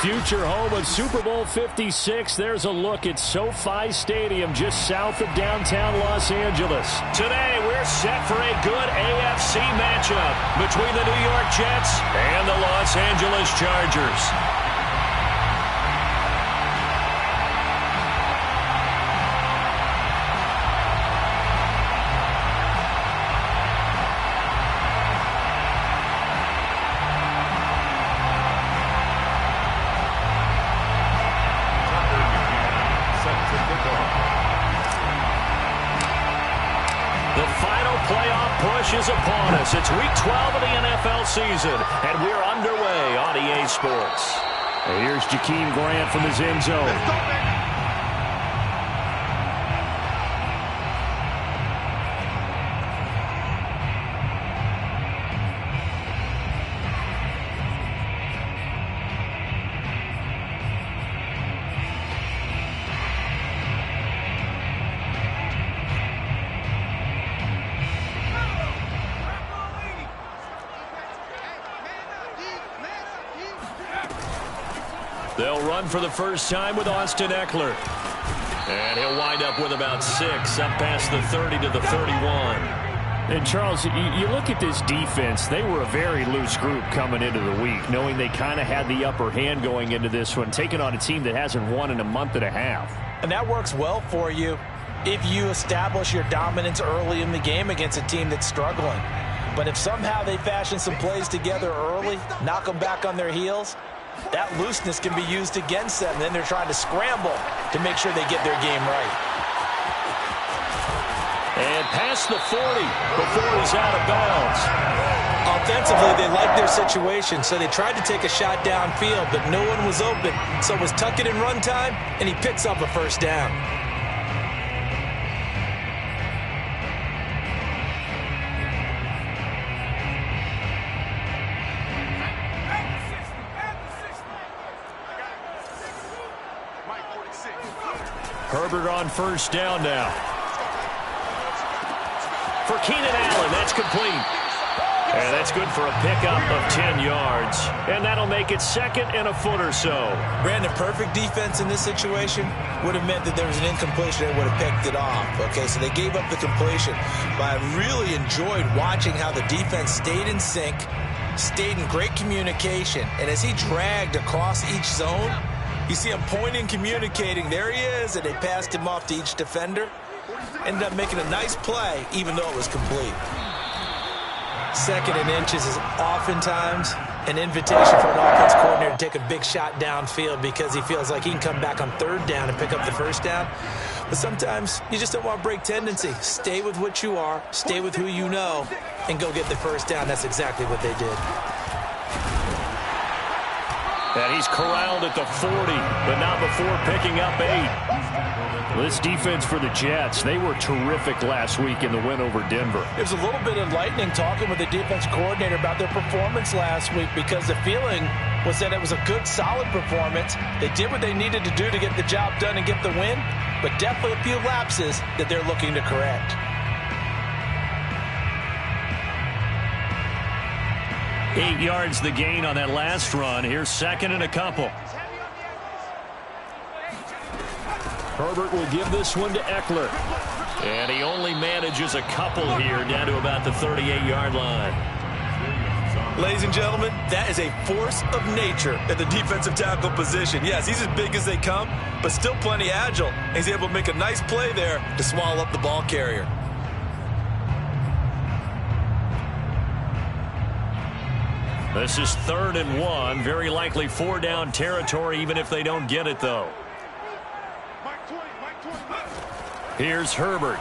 future home of Super Bowl 56. There's a look at SoFi Stadium just south of downtown Los Angeles. Today, we're set for a good AFC matchup between the New York Jets and the Los Angeles Chargers. Is upon us. It's week 12 of the NFL season, and we're underway on EA Sports. And here's Jakeem Grant from his end zone. Let's go, man. They'll run for the first time with Austin Eckler. And he'll wind up with about 6, up past the 30 to the 31. And, Charles, you look at this defense, they were a very loose group coming into the week, knowing they kind of had the upper hand going into this one, taking on a team that hasn't won in a month and a half. And that works well for you if you establish your dominance early in the game against a team that's struggling. But if somehow they fashion some plays together early, knock them back on their heels, that looseness can be used against them. Then they're trying to scramble to make sure they get their game right. And past the 40 before he's out of bounds. Offensively, they liked their situation, so they tried to take a shot downfield, but no one was open. So it was tuck it in run time, and he picks up a first down. Herbert on first down now. For Keenan Allen, that's complete. And that's good for a pickup of 10 yards. And that'll make it 2nd and a foot or so. Brandon, perfect defense in this situation would have meant that there was an incompletion. They would have picked it off. Okay, so they gave up the completion. But I really enjoyed watching how the defense stayed in sync, stayed in great communication. And as he dragged across each zone, you see him pointing, communicating. There he is, and they passed him off to each defender. Ended up making a nice play, even though it was complete. 2nd and inches is oftentimes an invitation for an offense coordinator to take a big shot downfield because he feels like he can come back on 3rd down and pick up the first down. But sometimes you just don't want to break tendency. Stay with what you are, stay with who you know, and go get the first down. That's exactly what they did. And he's corralled at the 40, but not before picking up 8. This defense for the Jets, they were terrific last week in the win over Denver. There's a little bit of lightning talking with the defense coordinator about their performance last week because the feeling was that it was a good, solid performance. They did what they needed to do to get the job done and get the win, but definitely a few lapses that they're looking to correct. Eight yards the gain on that last run. Here's 2nd and a couple. Herbert will give this one to Eckler. And he only manages a couple here down to about the 38-yard line. Ladies and gentlemen, that is a force of nature at the defensive tackle position. Yes, he's as big as they come, but still plenty agile. And he's able to make a nice play there to swallow up the ball carrier. This is 3rd and 1. Very likely 4-down territory, even if they don't get it, though. Here's Herbert.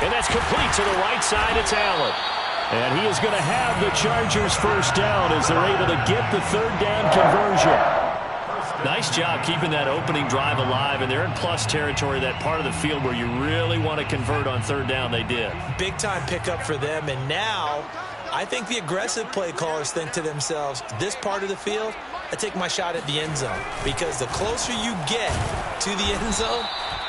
And that's complete to the right side. It's Allen. And he is going to have the Chargers first down as they're able to get the 3rd down conversion. Nice job keeping that opening drive alive, and they're in plus territory, that part of the field where you really want to convert on 3rd down. They did. Big-time pickup for them, and now I think the aggressive play callers think to themselves, this part of the field, I take my shot at the end zone, because the closer you get to the end zone,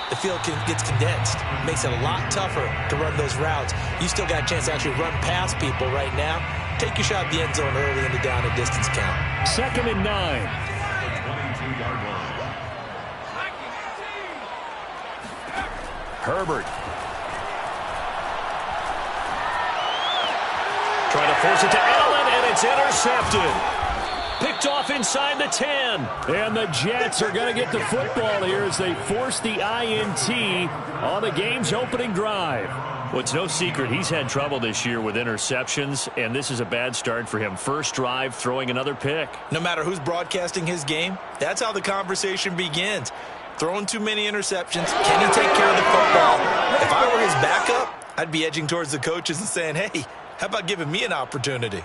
the field gets condensed. Makes it a lot tougher to run those routes. You still got a chance to actually run past people right now. take your shot at the end zone early in the down and distance count. 2nd and 9. Herbert. Trying to force it to Allen, and it's intercepted. Picked off inside the 10. And the Jets are going to get the football here as they force the INT on the game's opening drive. Well, it's no secret he's had trouble this year with interceptions, and this is a bad start for him. First drive, throwing another pick. No matter who's broadcasting his game, that's how the conversation begins. Throwing too many interceptions. Can he take care of the football? If I were his backup, I'd be edging towards the coaches and saying, hey, how about giving me an opportunity?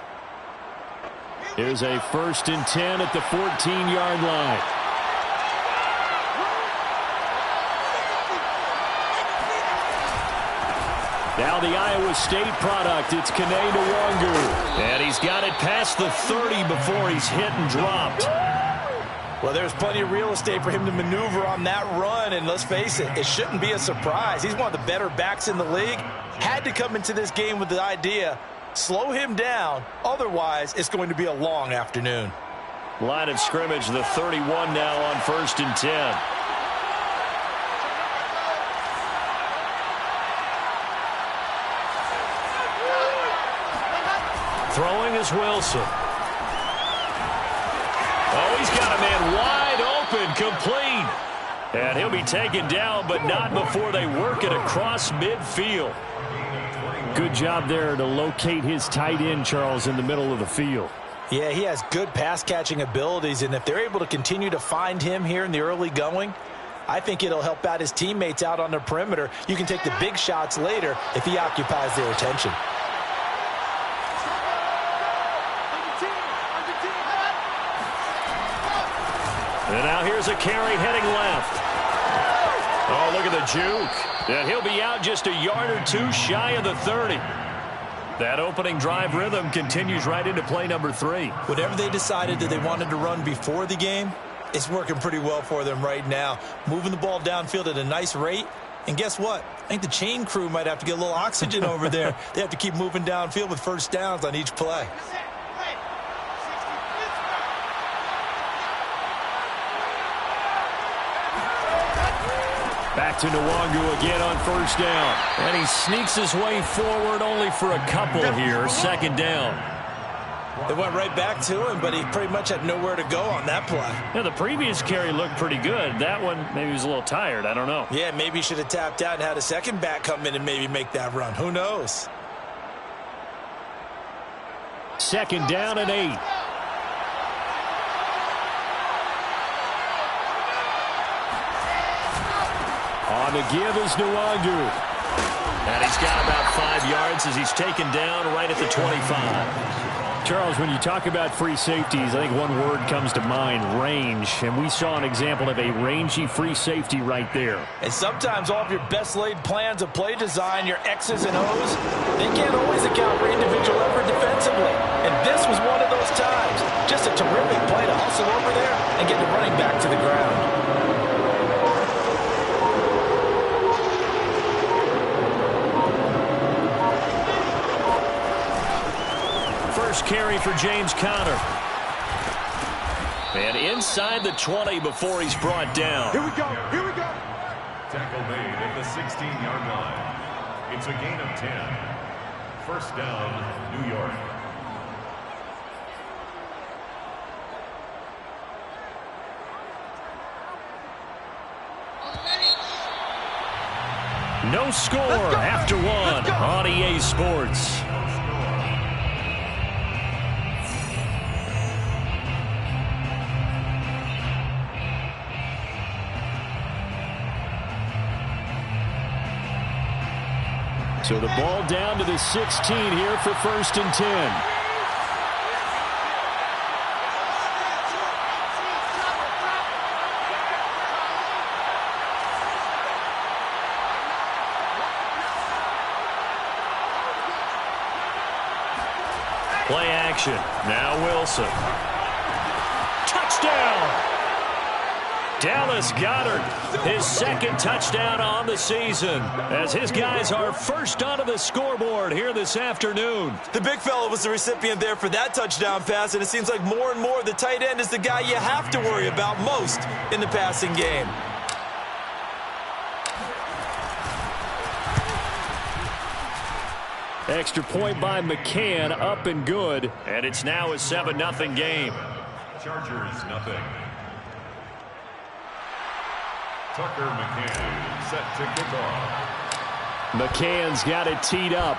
Here's a 1st and 10 at the 14-yard line. Now the Iowa State product, it's Kene Nwangu. And he's got it past the 30 before he's hit and dropped. Well, there's plenty of real estate for him to maneuver on that run, and let's face it, it shouldn't be a surprise. He's one of the better backs in the league. Had to come into this game with the idea, slow him down, otherwise it's going to be a long afternoon. Line of scrimmage, the 31 now on 1st and 10. Throwing is Wilson. Oh, he's got a man wide open, complete. And he'll be taken down, but not before they work it across midfield. Good job there to locate his tight end, Charles, in the middle of the field. Yeah, he has good pass-catching abilities, and if they're able to continue to find him here in the early going, I think it'll help out his teammates out on the perimeter. You can take the big shots later if he occupies their attention. And now here's a carry heading left. Oh, look at the juke. And he'll be out just a yard or two shy of the 30. That opening drive rhythm continues right into play number 3. Whatever they decided that they wanted to run before the game, it's working pretty well for them right now. Moving the ball downfield at a nice rate. And guess what? I think the chain crew might have to get a little oxygen over there. They have to keep moving downfield with first downs on each play. Back to Nwangu again on 1st down. And he sneaks his way forward only for a couple here. 2nd down. They went right back to him, but he pretty much had nowhere to go on that play. Yeah, the previous carry looked pretty good. That one, maybe he was a little tired. I don't know. Yeah, maybe he should have tapped out and had a second back come in and maybe make that run. Who knows? 2nd down and 8. On the give is Nwangu. And he's got about 5 yards as he's taken down right at the 25. Charles, when you talk about free safeties, I think one word comes to mind, range. And we saw an example of a rangy free safety right there. And sometimes all of your best laid plans of play design, your X's and O's, they can't always account for individual effort defensively. And this was one of those times. Just a terrific play to hustle over there and get the running back to the ground. First carry for James Conner. And inside the 20 before he's brought down. Here we go. Here we go. Tackle made at the 16-yard line. It's a gain of 10. First down, New York. No score after one on EA Sports. So the ball down to the 16 here for 1st and 10. Play action. Now Wilson. Touchdown! Dallas Goedert, his second touchdown on the season, as his guys are first onto the scoreboard here this afternoon. The big fella was the recipient there for that touchdown pass, and it seems like more and more the tight end is the guy you have to worry about most in the passing game. Extra point by McCann, up and good, and it's now a 7-0 game. Chargers, nothing. Tucker McCann set to kick off. McCann's got it teed up.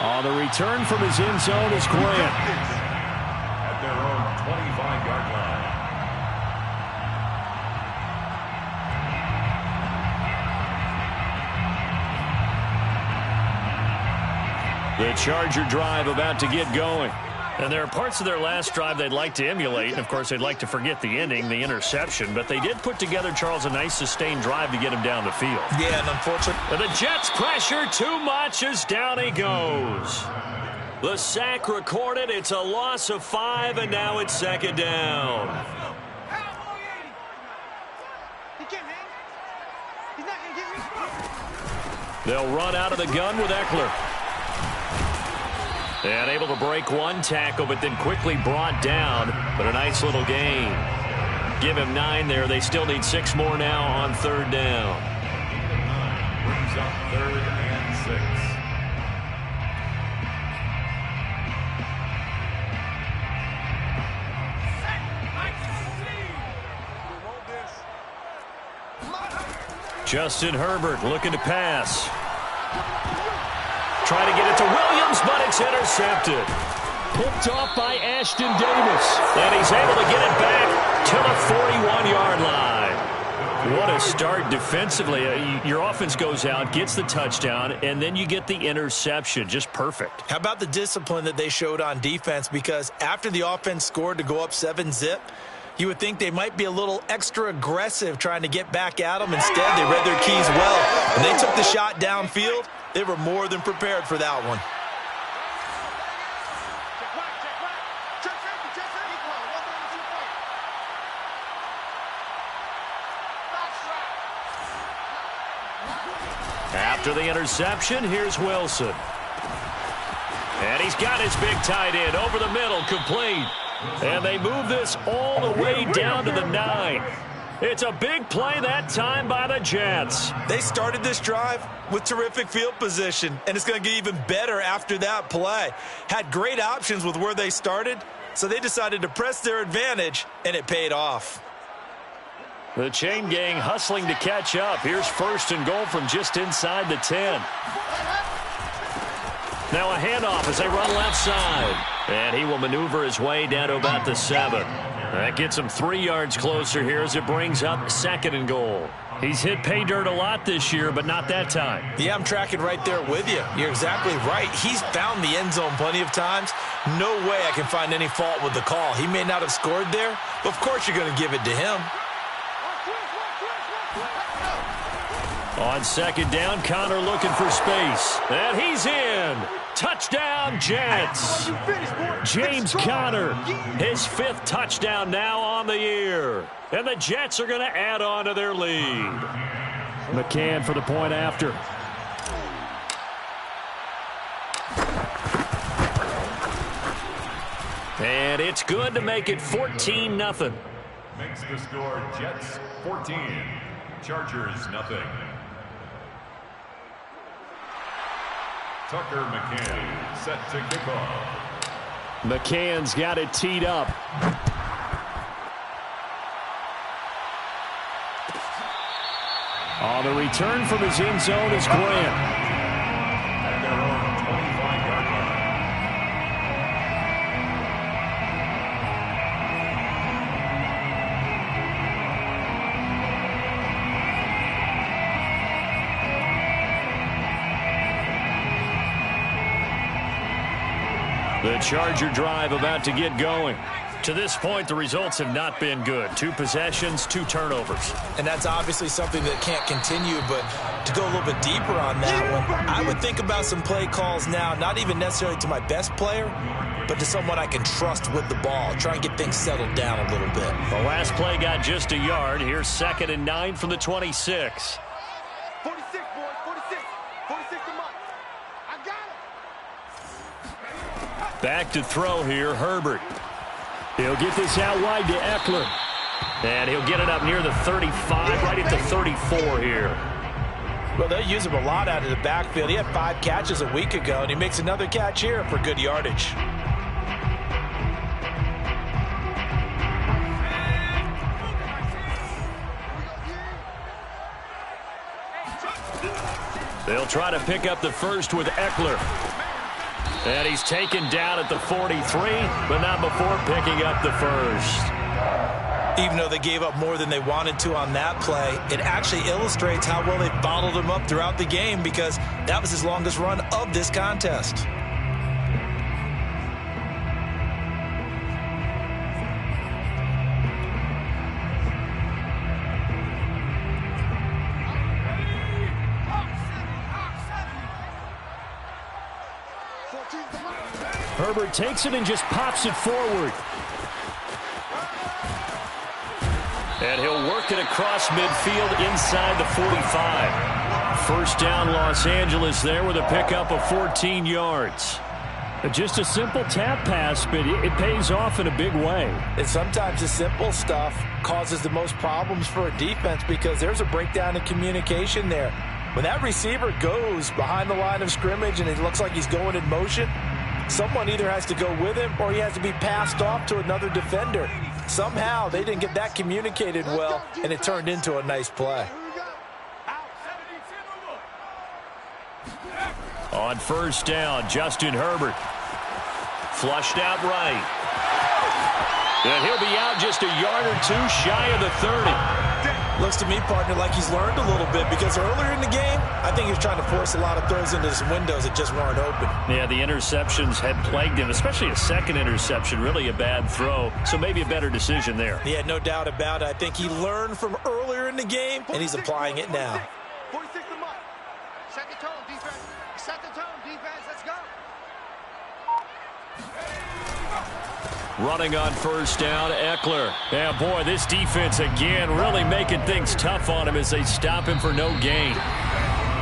On the return from his end zone is Grant. At their own 25-yard line. The Charger drive about to get going. And there are parts of their last drive they'd like to emulate. And, of course, they'd like to forget the ending, the interception. But they did put together, Charles, a nice sustained drive to get him down the field. Yeah, and unfortunately. And the Jets pressure too much as down he goes. The sack recorded. It's a loss of 5, and now it's second down. They'll run out of the gun with Eckler. And able to break one tackle, but then quickly brought down. But a nice little gain. Give him 9 there. They still need 6 more now on third down. Brings up 3rd and 6. Justin Herbert looking to pass. Trying to get it to Williams, but it's intercepted. Picked off by Ashton Davis. And he's able to get it back to the 41-yard line. What a start defensively. Your offense goes out, gets the touchdown, and then you get the interception. Just perfect. How about the discipline that they showed on defense? Because after the offense scored to go up 7-zip, you would think they might be a little extra aggressive trying to get back at them. Instead, they read their keys well. When they took the shot downfield, they were more than prepared for that one. After the interception, here's Wilson. And he's got his big tight end over the middle, complete. And they move this all the way down to the 9. It's a big play that time by the Jets. They started this drive with terrific field position, and it's going to get even better after that play. Had great options with where they started, so they decided to press their advantage, and it paid off. The chain gang hustling to catch up. Here's 1st and goal from just inside the 10. Now a handoff as they run left side. And he will maneuver his way down to about the 7. That gets him 3 yards closer here as it brings up 2nd and goal. He's hit pay dirt a lot this year, but not that time. Yeah, I'm tracking right there with you. You're exactly right. He's found the end zone plenty of times. No way I can find any fault with the call. He may not have scored there, but of course you're going to give it to him. On 2nd down, Connor looking for space. And he's in. Touchdown, Jets. James Conner, his 5th touchdown now on the year. And the Jets are going to add on to their lead. McCann for the point after. And it's good to make it 14-0. Makes the score Jets 14, Chargers nothing. Tucker McCann set to kick off. McCann's got it teed up. On the return from his end zone is Grant. At their own 25-yard line. The Charger drive about to get going. To this point, the results have not been good. 2 possessions, 2 turnovers. And that's obviously something that can't continue, but to go a little bit deeper on that one, I would think about some play calls now, not even necessarily to my best player, but to someone I can trust with the ball. Try and get things settled down a little bit. The last play got just a yard. Here's 2nd and 9 from the 26. 46, boys, 46. 46 to Mike. I got it. Back to throw here, Herbert. He'll get this out wide to Eckler. And he'll get it up near the 35, right at the 34 here. Well, they'll use him a lot out of the backfield. He had 5 catches a week ago, and he makes another catch here for good yardage. They'll try to pick up the first with Eckler. And he's taken down at the 43, but not before picking up the first. Even though they gave up more than they wanted to on that play, it actually illustrates how well they bottled him up throughout the game, because that was his longest run of this contest. Herbert takes it and just pops it forward. And he'll work it across midfield inside the 45. First down, Los Angeles there with a pickup of 14 yards. Just a simple tap pass, but it pays off in a big way. And sometimes the simple stuff causes the most problems for a defense, because there's a breakdown in communication there. When that receiver goes behind the line of scrimmage and it looks like he's going in motion, someone either has to go with him or he has to be passed off to another defender. Somehow they didn't get that communicated well, and it turned into a nice play. On first down, Justin Herbert. Flushed out right. And he'll be out just a yard or two shy of the 30. Looks to me, partner, like he's learned a little bit, because earlier in the game, I think he was trying to force a lot of throws into some windows that just weren't open. Yeah, the interceptions had plagued him, especially a second interception, really a bad throw. So maybe a better decision there. Yeah, no doubt about it. I think he learned from earlier in the game, and he's applying it now. 46 to Mike. Set the tone, defense. Set the tone, defense. Let's go. Running on first down, Eckler. Yeah, boy, this defense again really making things tough on him as they stop him for no gain.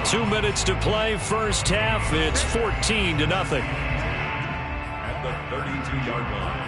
2 minutes to play, first half. It's 14-0. At the 32-yard line.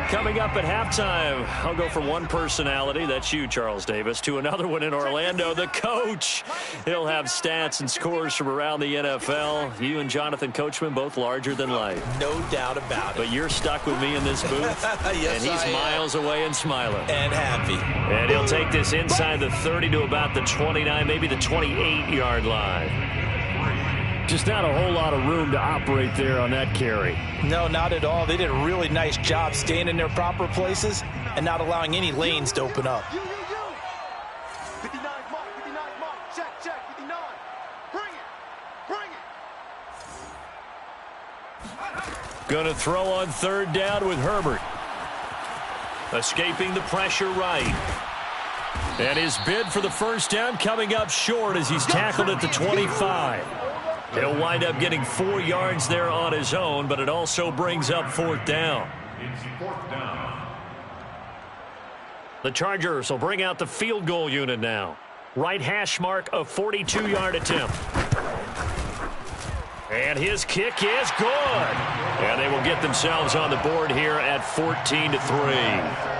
Coming up at halftime, I'll go from one personality, that's you, Charles Davis, to another one in Orlando, the coach. He'll have stats and scores from around the NFL. You and Jonathan Coachman, both larger than life. No doubt about it. But you're stuck with me in this booth, yes, and he's miles away and smiling. And happy. And he'll take this inside the 30 to about the 29, maybe the 28-yard line. Just not a whole lot of room to operate there on that carry. No, not at all. They did a really nice job staying in their proper places and not allowing any lanes to open up. 59 mark, 59 mark. Check, 59. Bring it. Gonna throw on third down with Herbert. Escaping the pressure right. And his bid for the first down coming up short as he's tackled at the 25. He'll wind up getting 4 yards there on his own, but it also brings up fourth down. It's fourth down. The Chargers will bring out the field goal unit now. Right hash mark of 42-yard attempt. And his kick is good. And they will get themselves on the board here at 14-3.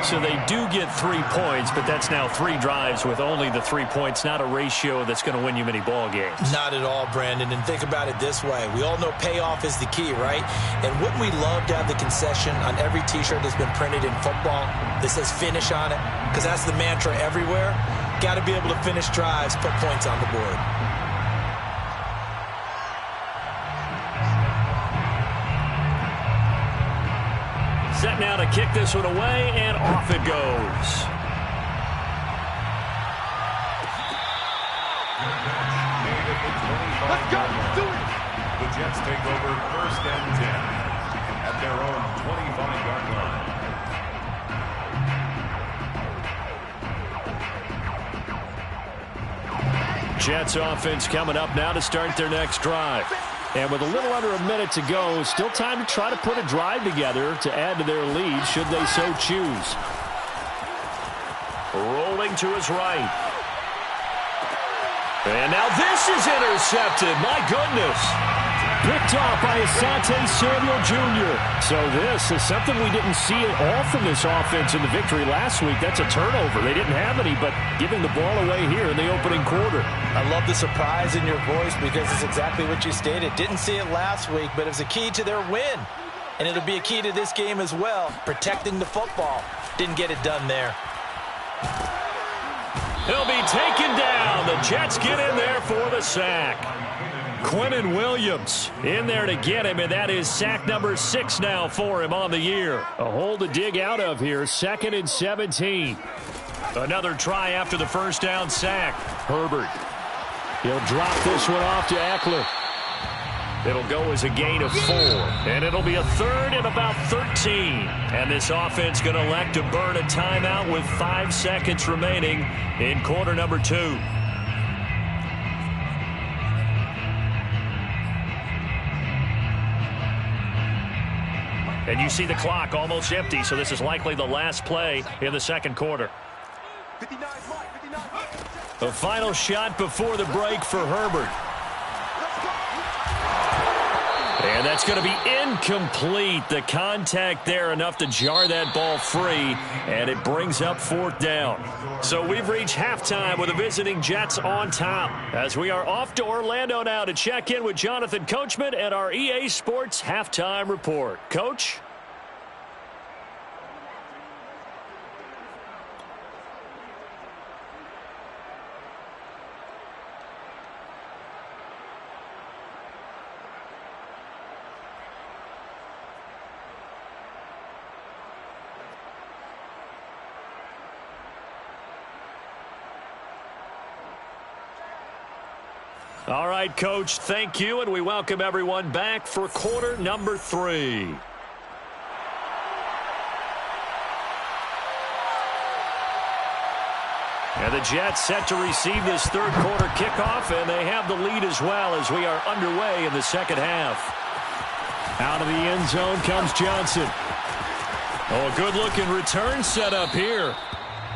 So they do get 3 points, but that's now 3 drives with only the 3 points, not a ratio that's going to win you many ball games. Not at all, Brandon. And think about it this way. We all know payoff is the key, right? And wouldn't we love to have the concession on every T-shirt that's been printed in football that says finish on it? Because that's the mantra everywhere. Got to be able to finish drives, put points on the board. Set now to kick this one away, and off it goes. Let's go. Do it. The Jets take over first and 10 at their own 25-yard line. Jets offense coming up now to start their next drive. And with a little under a minute to go, still time to try to put a drive together to add to their lead should they so choose. Rolling to his right. And now this is intercepted. My goodness. Picked off by Asante Samuel Jr. So this is something we didn't see at all from this offense in the victory last week. That's a turnover. They didn't have any, but giving the ball away here in the opening quarter. I love the surprise in your voice because it's exactly what you stated. Didn't see it last week, but it was a key to their win. And it'll be a key to this game as well, protecting the football. Didn't get it done there. He'll be taken down. The Jets get in there for the sack. Quinnen Williams in there to get him, and that is sack number 6 now for him on the year. A hole to dig out of here, 2nd and 17. Another try after the first down sack. Herbert. He'll drop this one off to Eckler. It'll go as a gain of 4, and it'll be a 3rd and about 13. And this offense going to elect to burn a timeout with 5 seconds remaining in quarter number 2. And you see the clock almost empty, so this is likely the last play in the second quarter. The final shot before the break for Herbert. And that's going to be incomplete. The contact there enough to jar that ball free, and it brings up 4th down. So we've reached halftime with the visiting Jets on top, as we are off to Orlando now to check in with Jonathan Coachman and our EA Sports Halftime Report. Coach? All right, Coach, thank you, and we welcome everyone back for quarter number 3. And the Jets set to receive this third quarter kickoff, and they have the lead as well as we are underway in the second half. Out of the end zone comes Johnson. Oh, a good-looking return set up here.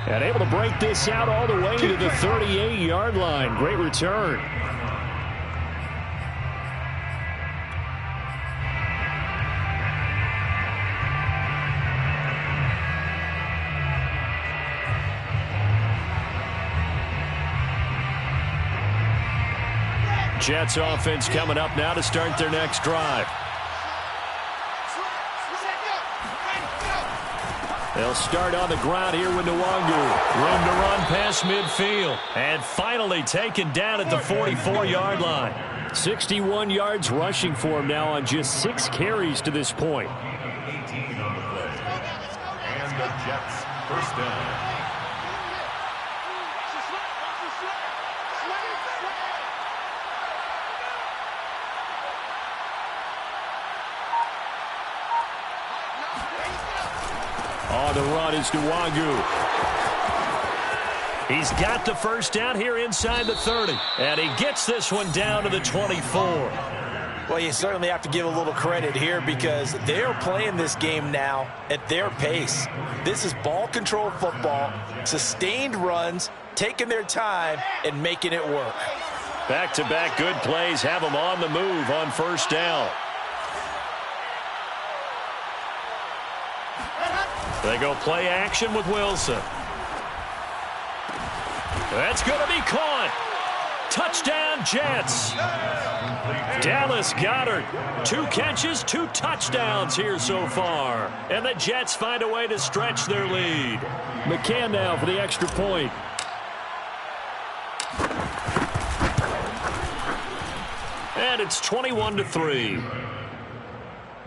And able to break this out all the way to the 38-yard line. Great return. Jets offense coming up now to start their next drive. They'll start on the ground here with Nwangu. Room to run past midfield. And finally taken down at the 44-yard line. 61 yards rushing for him now on just 6 carries to this point. 18 on the play. And the Jets first down. On the run is Nwangu. He's got the first down here inside the 30. And he gets this one down to the 24. Well, you certainly have to give a little credit here because they're playing this game now at their pace. This is ball control football, sustained runs, taking their time, and making it work. Back-to-back good plays have them on the move on first down. They go play action with Wilson. That's going to be caught. Touchdown, Jets. Dallas Goedert, 2 catches, 2 touchdowns here so far. And the Jets find a way to stretch their lead. McCann now for the extra point. And it's 21-3.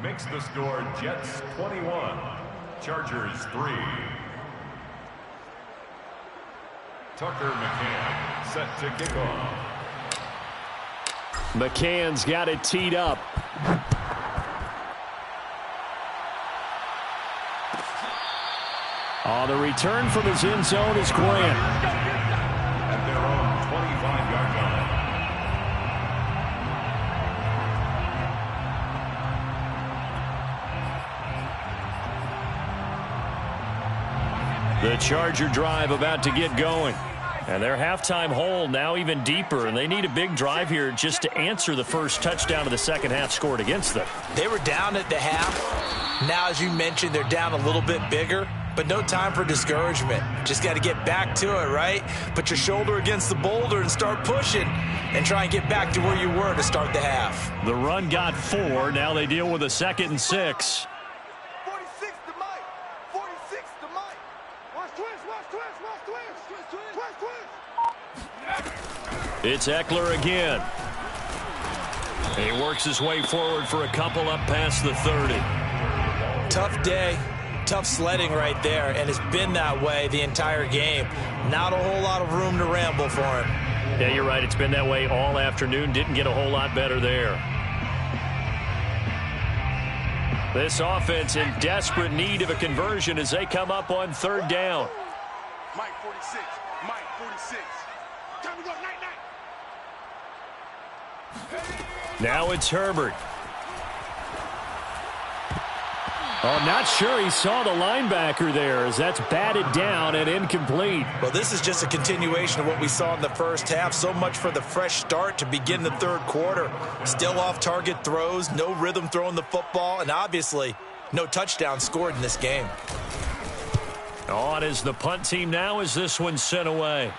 Makes the score Jets 21. Chargers 3. Tucker McCann set to kick off. McCann's got it teed up. On the return from his end zone is Grant. At their own 25-yard line. The Charger drive about to get going. And their halftime hole now even deeper, and they need a big drive here just to answer the first touchdown of the second half scored against them. They were down at the half. Now, as you mentioned, they're down a little bit bigger, but no time for discouragement. Just got to get back to it, right? Put your shoulder against the boulder and start pushing and try and get back to where you were to start the half. The run got 4. Now they deal with a 2nd and 6. 46 to Mike. 46 to Mike. Watch twist, watch twist, watch twist. Twist, twist. It's Eckler again. He works his way forward for a couple up past the 30. Tough day. Tough sledding right there, and it's been that way the entire game. Not a whole lot of room to ramble for him. Yeah, you're right. It's been that way all afternoon. Didn't get a whole lot better there. This offense in desperate need of a conversion as they come up on 3rd down. Mike 46. Mike 46. Time to go, night, night. Now it's Herbert. Oh, not sure he saw the linebacker there as that's batted down and incomplete. Well, this is just a continuation of what we saw in the first half. So much for the fresh start to begin the 3rd quarter. Still off-target throws, no rhythm throwing the football, and obviously no touchdown scored in this game. On is the punt team now as this one's sent away.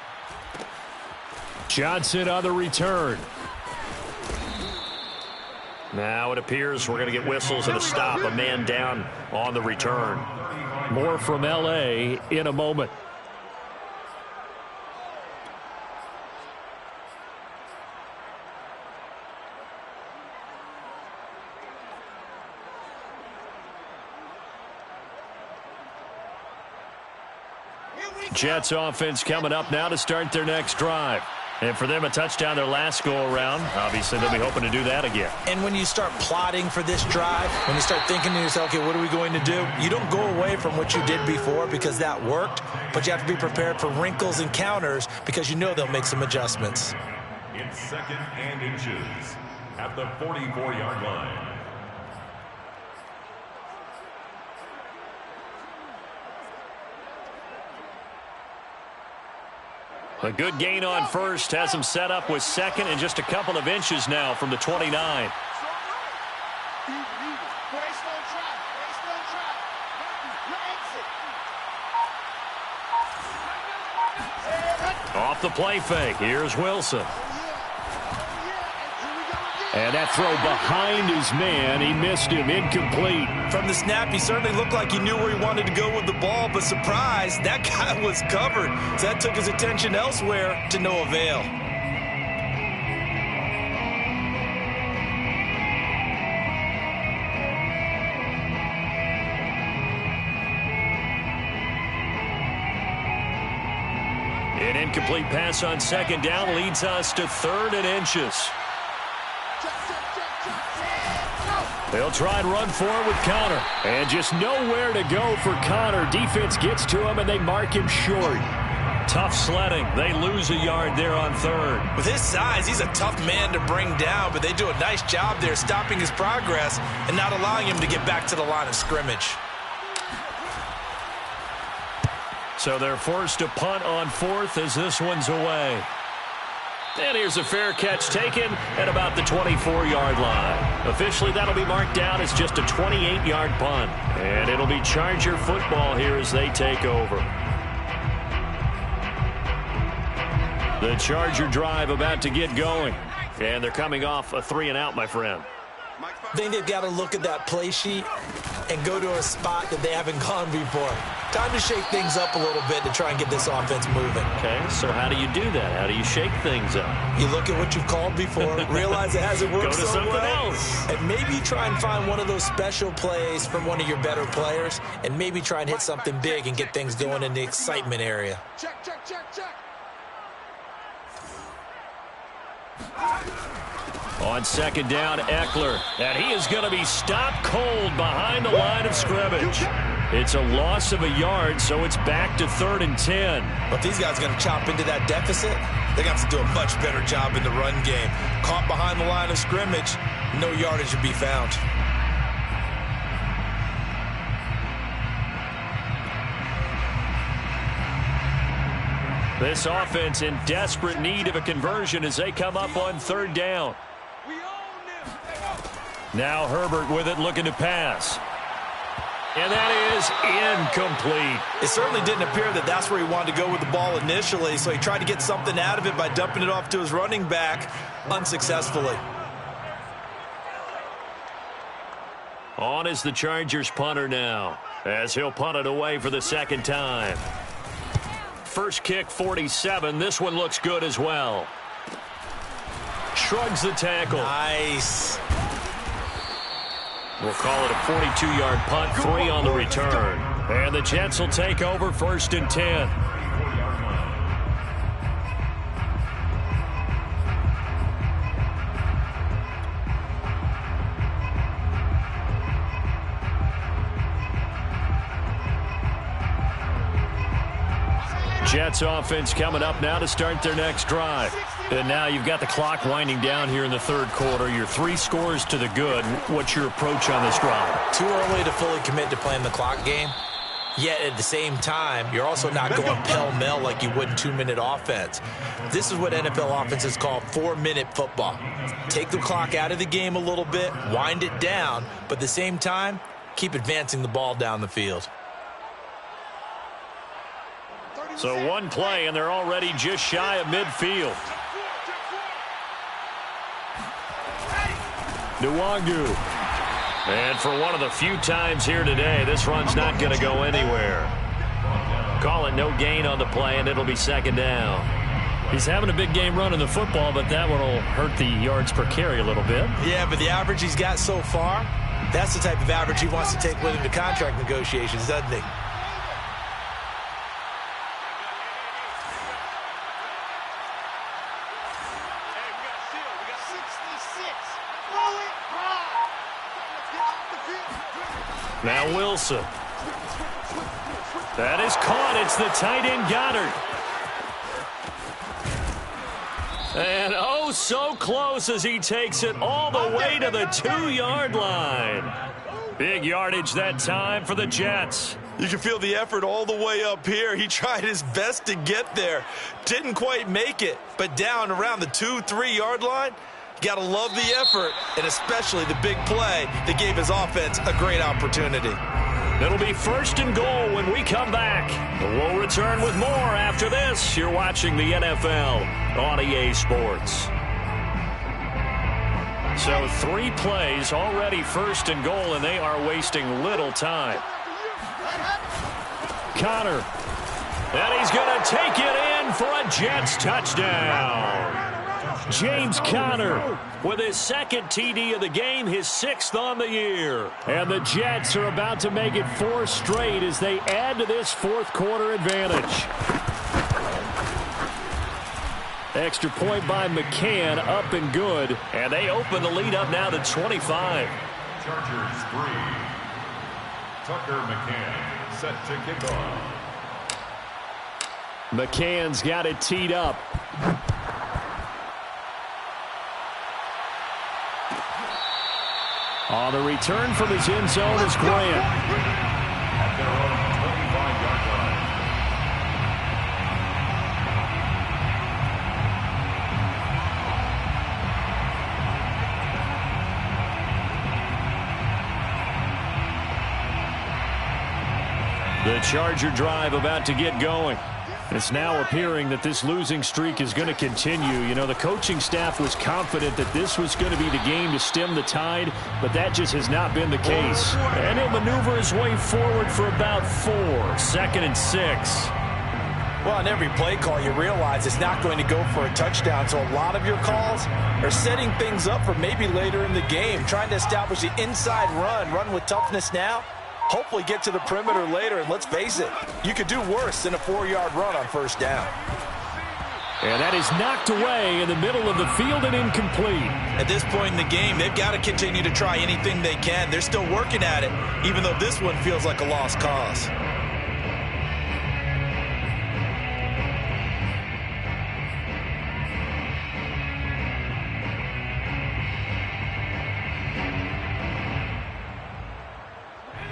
Johnson on the return. Now it appears we're going to get whistles and a stop. A man down on the return. More from L.A. in a moment. Jets offense coming up now to start their next drive. And for them, a touchdown their last go-around. Obviously, they'll be hoping to do that again. And when you start plotting for this drive, when you start thinking to yourself, okay, what are we going to do? You don't go away from what you did before because that worked, but you have to be prepared for wrinkles and counters because you know they'll make some adjustments. It's 2nd and inches at the 44-yard line. A good gain on first has him set up with 2nd and just a couple of inches now from the 29. Off the play fake. Here's Wilson. And that throw behind his man. He missed him. Incomplete. From the snap, he certainly looked like he knew where he wanted to go with the ball, but surprise, that guy was covered. So that took his attention elsewhere to no avail. An incomplete pass on 2nd down leads us to 3rd and inches. They'll try and run for it with Connor. And just nowhere to go for Connor. Defense gets to him, and they mark him short. Tough sledding. They lose a yard there on 3rd. With his size, he's a tough man to bring down, but they do a nice job there stopping his progress and not allowing him to get back to the line of scrimmage. So they're forced to punt on 4th as this one's away. And here's a fair catch taken at about the 24-yard line. Officially, that'll be marked down as just a 28-yard punt. And it'll be Charger football here as they take over. The Charger drive about to get going. And they're coming off a 3-and-out, my friend. I think they've got to look at that play sheet and go to a spot that they haven't gone before. Time to shake things up a little bit to try and get this offense moving. Okay, so how do you do that? How do you shake things up? You look at what you've called before, realize it hasn't worked Go to so something well, else. and maybe try and find one of those special plays from one of your better players, and maybe try and hit something big and get things going in the excitement area. Check, check, check, check. On 2nd down, Eckler. And he is going to be stopped cold behind the line of scrimmage. It's a loss of a yard, so it's back to 3rd and 10. But if these guys are going to chop into that deficit, they're going to have to do a much better job in the run game. Caught behind the line of scrimmage, no yardage to be found. This offense in desperate need of a conversion as they come up on third down. Now Herbert with it, looking to pass. And that is incomplete. It certainly didn't appear that that's where he wanted to go with the ball initially, so he tried to get something out of it by dumping it off to his running back unsuccessfully. On is the Chargers punter now, as he'll punt it away for the second time. First kick, 47. This one looks good as well. Shrugs the tackle. Nice. We'll call it a 42-yard punt, 3 on the return. And the Jets will take over, 1st and 10. Jets offense coming up now to start their next drive. And now you've got the clock winding down here in the third quarter. You're 3 scores to the good. What's your approach on this drive? Too early to fully commit to playing the clock game. Yet at the same time, you're also not going pell-mell like you would in 2-minute offense. This is what NFL offenses call 4-minute football. Take the clock out of the game a little bit, wind it down, but at the same time, keep advancing the ball down the field. So one play, and they're already just shy of midfield. Nwangu. And for one of the few times here today, this run's not going to go anywhere. Call it no gain on the play, and it'll be second down. He's having a big game running the football, but that one will hurt the yards per carry a little bit. Yeah, but the average he's got so far, that's the type of average he wants to take with him to contract negotiations, doesn't he? Now Wilson. That is caught. It's the tight end Goddard. And oh, so close as he takes it all the way to the 2-yard line. Big yardage that time for the Jets. You can feel the effort all the way up here. He tried his best to get there. Didn't quite make it, but down around the 2-3 yard line, you got to love the effort, and especially the big play that gave his offense a great opportunity. It'll be 1st and goal when we come back. We'll return with more after this. You're watching the NFL on EA Sports. So 3 plays, already 1st and goal, and they are wasting little time. Connor. And he's going to take it in for a Jets touchdown. James Conner with his 2nd TD of the game, his 6th on the year. And the Jets are about to make it 4 straight as they add to this 4th quarter advantage. Extra point by McCann, up and good. And they open the lead up now to 25. Chargers 3. Tucker McCann set to kick off. McCann's got it teed up. On the return from his end zone is Grant. At their own 25-yard line. The Charger drive about to get going. It's now appearing that this losing streak is going to continue. You know, the coaching staff was confident that this was going to be the game to stem the tide, but that just has not been the case. And he'll maneuver his way forward for about 4. 2nd and 6. Well, on every play call, you realize it's not going to go for a touchdown, so a lot of your calls are setting things up for maybe later in the game, trying to establish the inside run with toughness now. Hopefully get to the perimeter later, and let's face it, you could do worse than a 4-yard run on 1st down. And that is knocked away in the middle of the field and incomplete. At this point in the game, they've got to continue to try anything they can. They're still working at it, even though this one feels like a lost cause.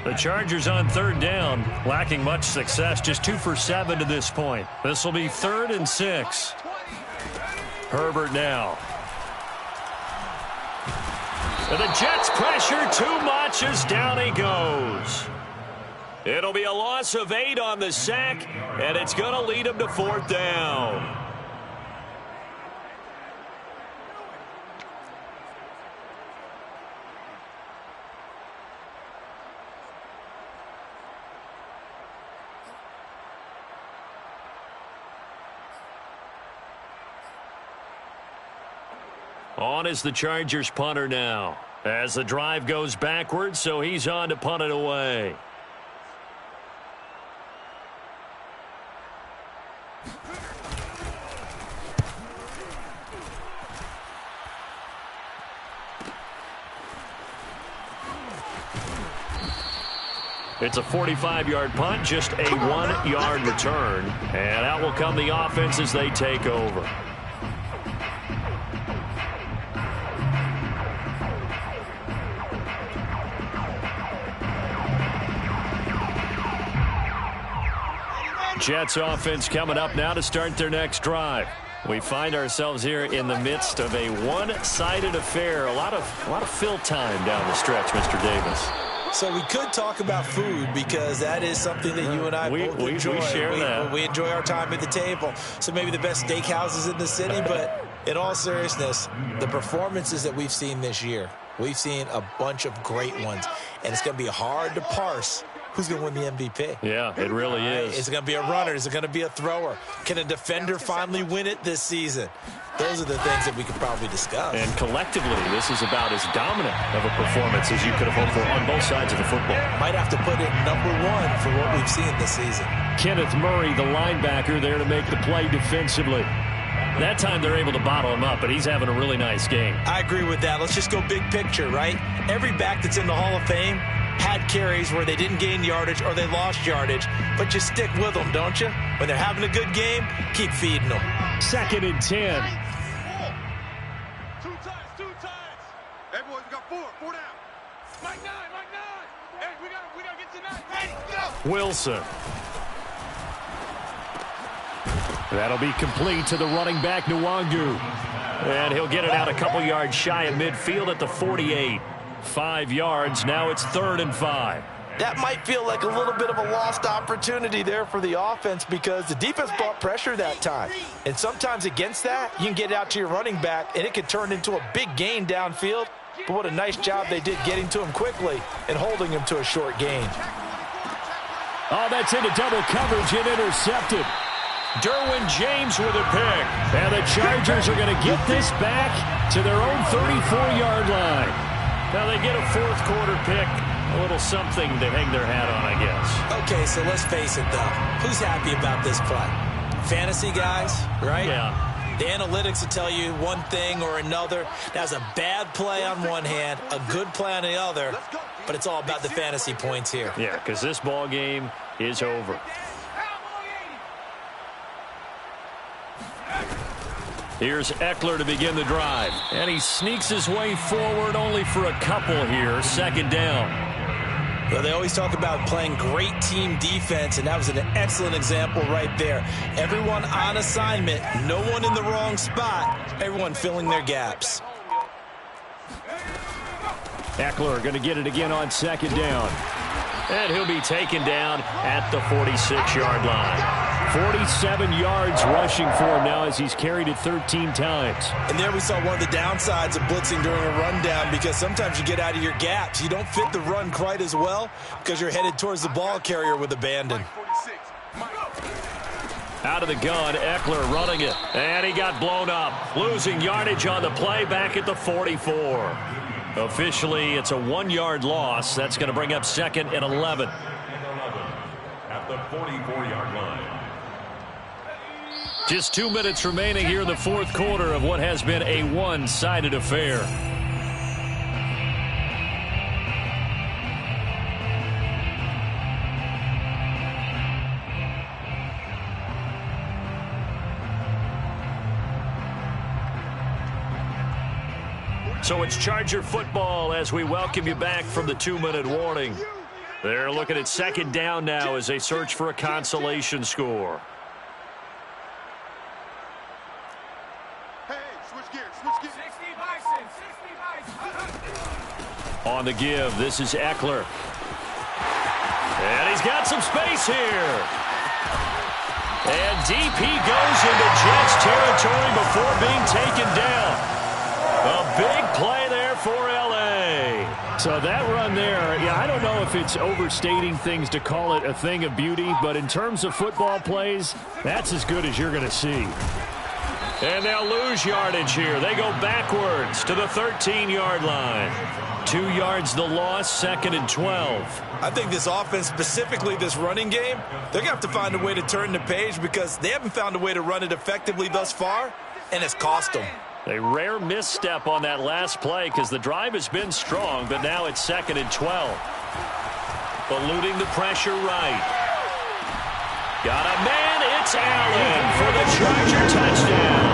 The Chargers on third down, lacking much success, just 2 for 7 to this point. This will be 3rd and 6. Herbert now. And the Jets pressure too much as down he goes. It'll be a loss of 8 on the sack, and it's going to lead him to 4th down. On is the Chargers punter now. As the drive goes backwards, so he's on to punt it away. It's a 45-yard punt, just a 1-yard return. And out will come the offense as they take over. Jets offense coming up now to start their next drive. We find ourselves here in the midst of a one-sided affair. A lot of fill time down the stretch, Mr. Davis. So we could talk about food because that is something that you and I both enjoy. We share that. We enjoy our time at the table. So maybe the best steakhouses in the city, but in all seriousness, the performances that we've seen this year, we've seen a bunch of great ones, and it's going to be hard to parse who's going to win the MVP. Yeah, it really is. Is it going to be a runner? Is it going to be a thrower? Can a defender finally win it this season? Those are the things that we could probably discuss. And collectively, this is about as dominant of a performance as you could have hoped for on both sides of the football. Might have to put it number 1 for what we've seen this season. Kenneth Murray, the linebacker, there to make the play defensively. That time they're able to bottle him up, but he's having a really nice game. I agree with that. Let's just go big picture, right? Every back that's in the Hall of Fame had carries where they didn't gain yardage or they lost yardage, but you stick with them, don't you? When they're having a good game, keep feeding them. 2nd and 10. Two times. Hey, boys, we got 4 down. Mike 9. Hey, we gotta get to 9. Ready, go. Wilson. That'll be complete to the running back, Nwangu. And he'll get it out a couple yards shy of midfield at the 48. 5 yards. Now it's 3rd and 5. That might feel like a little bit of a lost opportunity there for the offense because the defense brought pressure that time. And sometimes against that, you can get out to your running back, and it could turn into a big gain downfield. But what a nice job they did getting to him quickly and holding him to a short gain. Oh, that's into double coverage and intercepted. Derwin James with a pick. And the Chargers are going to get this back to their own 34-yard line. Now they get a 4th quarter pick. A little something to hang their hat on, I guess. Okay, so let's face it, though. Who's happy about this play? Fantasy guys, right? Yeah. The analytics will tell you one thing or another. That's a bad play on one hand, a good play on the other, but it's all about the fantasy points here. Yeah, because this ball game is over. Here's Eckler to begin the drive. And he sneaks his way forward only for a couple here. 2nd down. Well, they always talk about playing great team defense, and that was an excellent example right there. Everyone on assignment, no one in the wrong spot, everyone filling their gaps. Eckler going to get it again on 2nd down. And he'll be taken down at the 46-yard line. 47 yards rushing for him now as he's carried it 13 times. And there we saw one of the downsides of blitzing during a rundown because sometimes you get out of your gaps. You don't fit the run quite as well because you're headed towards the ball carrier with abandon. Out of the gun, Eckler running it. And he got blown up. Losing yardage on the play back at the 44. Officially, it's a 1-yard loss. That's going to bring up 2nd and 11. At the 44-yard line. Just 2 minutes remaining here in the 4th quarter of what has been a one-sided affair. So it's Charger football as we welcome you back from the 2-minute warning. They're looking at second down now as they search for a consolation score. Hey, switch gears, switch gears. 60 Bison, 60 Bison. On the give, this is Eckler. And he's got some space here. And deep he goes into Jets territory before being taken down. A big play there for L.A. So that run there, yeah, I don't know if it's overstating things to call it a thing of beauty, but in terms of football plays, that's as good as you're going to see. And they'll lose yardage here. They go backwards to the 13-yard line. 2 yards the loss, 2nd and 12. I think this offense, specifically this running game, they're going to have to find a way to turn the page because they haven't found a way to run it effectively thus far, and it's cost them. A rare misstep on that last play because the drive has been strong, but now it's 2nd and 12. Eluding the pressure right. Got a man, it's Allen for the Charger touchdown.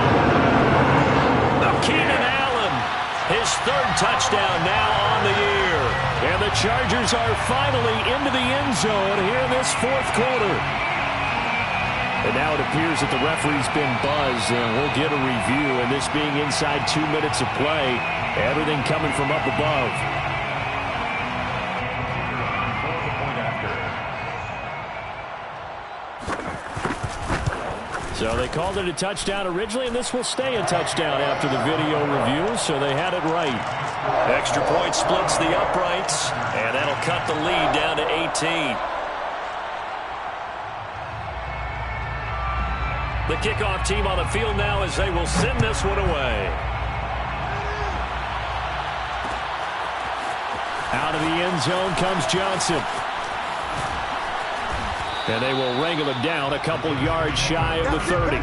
Keenan Allen, his 3rd touchdown now on the year. And the Chargers are finally into the end zone here in this 4th quarter. And now it appears that the referee's been buzzed, and we'll get a review. And this being inside 2 minutes of play, everything coming from up above. So they called it a touchdown originally, and this will stay a touchdown after the video review, so they had it right. Extra point splits the uprights, and that'll cut the lead down to 18. The kickoff team on the field now as they will send this one away. Out of the end zone comes Johnson. And they will wrangle him down a couple yards shy of the 30.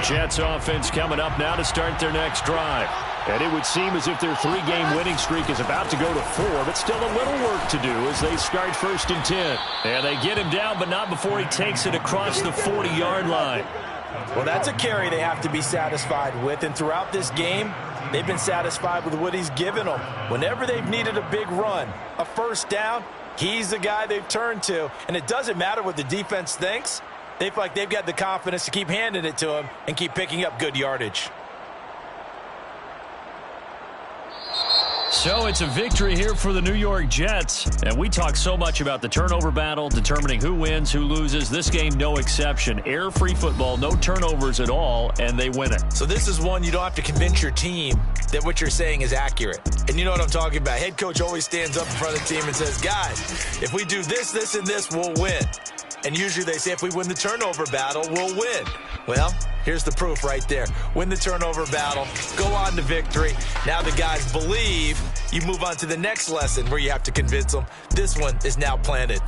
Jets offense coming up now to start their next drive. And it would seem as if their 3-game winning streak is about to go to 4, but still a little work to do as they start 1st and 10. And they get him down, but not before he takes it across the 40-yard line. Well, that's a carry they have to be satisfied with, and throughout this game, they've been satisfied with what he's given them. Whenever they've needed a big run, a 1st down, he's the guy they've turned to. And it doesn't matter what the defense thinks. They feel like they've got the confidence to keep handing it to him and keep picking up good yardage. So it's a victory here for the New York Jets. And we talk so much about the turnover battle, determining who wins, who loses. This game, no exception. Error-free football, no turnovers at all, and they win it. So this is one you don't have to convince your team that what you're saying is accurate. And you know what I'm talking about. Head coach always stands up in front of the team and says, guys, if we do this, this, and this, we'll win. And usually they say if we win the turnover battle, we'll win. Well, here's the proof right there. Win the turnover battle, go on to victory. Now the guys believe. You move on to the next lesson where you have to convince them. This one is now planted.